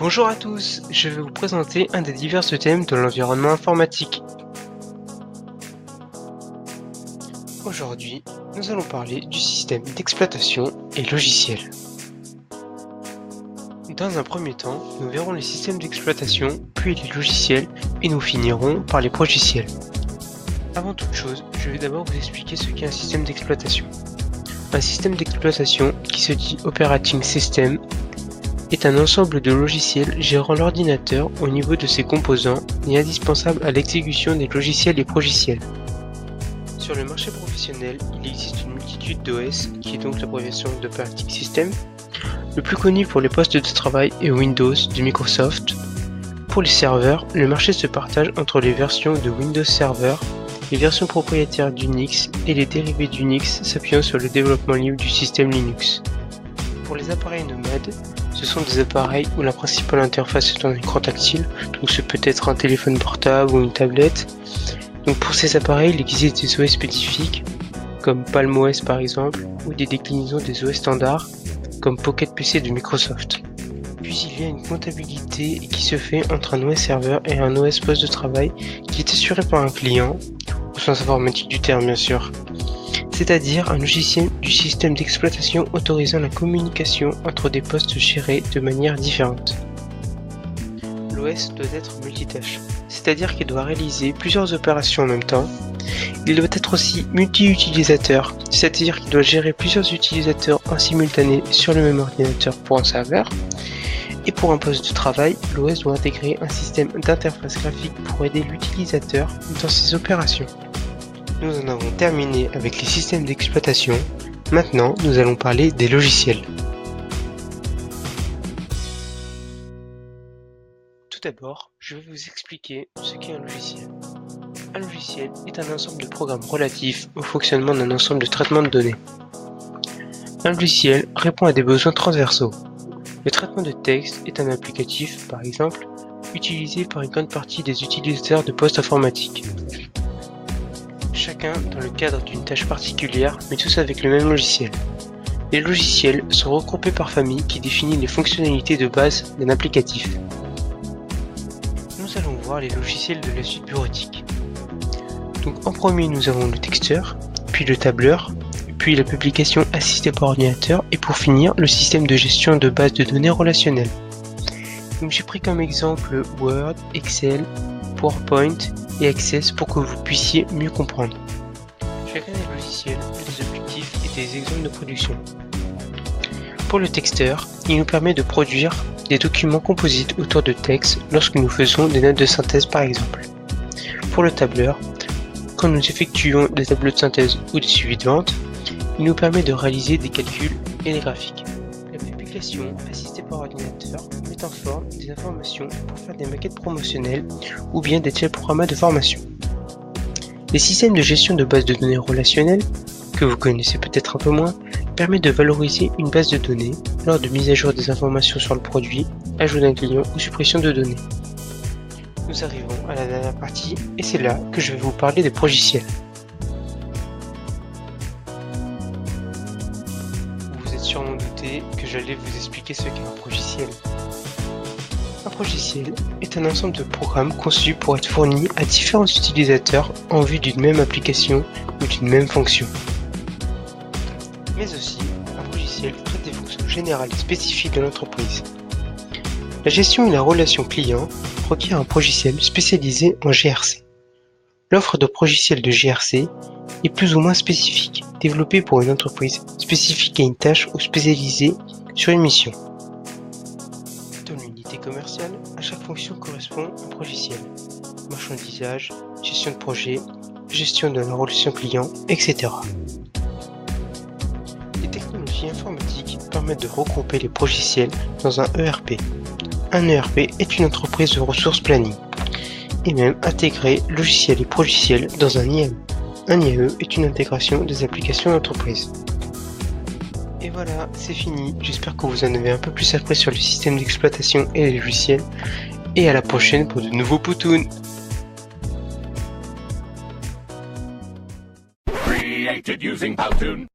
Bonjour à tous, je vais vous présenter un des divers thèmes de l'environnement informatique. Aujourd'hui, nous allons parler du système d'exploitation et logiciel. Dans un premier temps, nous verrons les systèmes d'exploitation, puis les logiciels, et nous finirons par les progiciels. Avant toute chose, je vais d'abord vous expliquer ce qu'est un système d'exploitation. Un système d'exploitation, qui se dit Operating System, est un ensemble de logiciels gérant l'ordinateur au niveau de ses composants et indispensable à l'exécution des logiciels et progiciels. Sur le marché professionnel, il existe une multitude d'OS, qui est donc l'abréviation d'Operating System. Le plus connu pour les postes de travail est Windows de Microsoft. Pour les serveurs, le marché se partage entre les versions de Windows Server, les versions propriétaires d'Unix et les dérivés d'Unix s'appuyant sur le développement libre du système Linux. Pour les appareils nomades, ce sont des appareils où la principale interface est un écran tactile, donc ce peut être un téléphone portable ou une tablette. Donc pour ces appareils, il existe des OS spécifiques, comme Palm OS par exemple, ou des déclinaisons des OS standards, comme Pocket PC de Microsoft. Puis il y a une comptabilité qui se fait entre un OS serveur et un OS poste de travail, qui est assuré par un client, au sens informatique du terme bien sûr, c'est-à-dire un logiciel du système d'exploitation autorisant la communication entre des postes gérés de manière différente. L'OS doit être multitâche, c'est-à-dire qu'il doit réaliser plusieurs opérations en même temps. Il doit être aussi multi-utilisateur, c'est-à-dire qu'il doit gérer plusieurs utilisateurs en simultané sur le même ordinateur pour un serveur. Et pour un poste de travail, l'OS doit intégrer un système d'interface graphique pour aider l'utilisateur dans ses opérations. Nous en avons terminé avec les systèmes d'exploitation. Maintenant, nous allons parler des logiciels. Tout d'abord, je vais vous expliquer ce qu'est un logiciel. Un logiciel est un ensemble de programmes relatifs au fonctionnement d'un ensemble de traitement de données. Un logiciel répond à des besoins transversaux. Le traitement de texte est un applicatif, par exemple, utilisé par une grande partie des utilisateurs de postes informatiques. Chacun dans le cadre d'une tâche particulière, mais tous avec le même logiciel. Les logiciels sont regroupés par famille qui définit les fonctionnalités de base d'un applicatif. Nous allons voir les logiciels de la suite bureautique. Donc en premier nous avons le texteur, puis le tableur, puis la publication assistée par ordinateur et pour finir le système de gestion de base de données relationnelles. Donc j'ai pris comme exemple Word, Excel, PowerPoint et Access pour que vous puissiez mieux comprendre. Chacun des logiciels a des objectifs et des exemples de production. Pour le texteur, il nous permet de produire des documents composites autour de texte lorsque nous faisons des notes de synthèse par exemple. Pour le tableur, quand nous effectuons des tableaux de synthèse ou des suivis de vente, il nous permet de réaliser des calculs et des graphiques. La publication assistée par ordinateur met en forme des informations pour faire des maquettes promotionnelles ou bien des diaporamas de formation. Les systèmes de gestion de bases de données relationnelles, que vous connaissez peut-être un peu moins, permettent de valoriser une base de données lors de mise à jour des informations sur le produit, ajout d'un client ou suppression de données. Nous arrivons à la dernière partie et c'est là que je vais vous parler des progiciels. Vous vous êtes sûrement douté que j'allais vous expliquer ce qu'est un progiciel. Un progiciel est un ensemble de programmes conçus pour être fournis à différents utilisateurs en vue d'une même application ou d'une même fonction. Mais aussi, un progiciel traite des fonctions générales et spécifiques de l'entreprise. La gestion et la relation client requiert un progiciel spécialisé en GRC. L'offre de progiciels de GRC est plus ou moins spécifique, développée pour une entreprise spécifique à une tâche ou spécialisée sur une mission. Dans l'unité commerciale, à chaque fonction correspond un progiciel. Marchandisage, gestion de projet, gestion de la relation client, etc. Les technologies informatiques permettent de regrouper les progiciels dans un ERP. Un ERP est une entreprise de ressources planning, et même intégrer logiciels et progiciels dans un IAE. Un IAE est une intégration des applications d'entreprise. Et voilà, c'est fini. J'espère que vous en avez un peu plus appris sur le système d'exploitation et les logiciels. Et à la prochaine pour de nouveaux Poutounes. Created using Powtoon.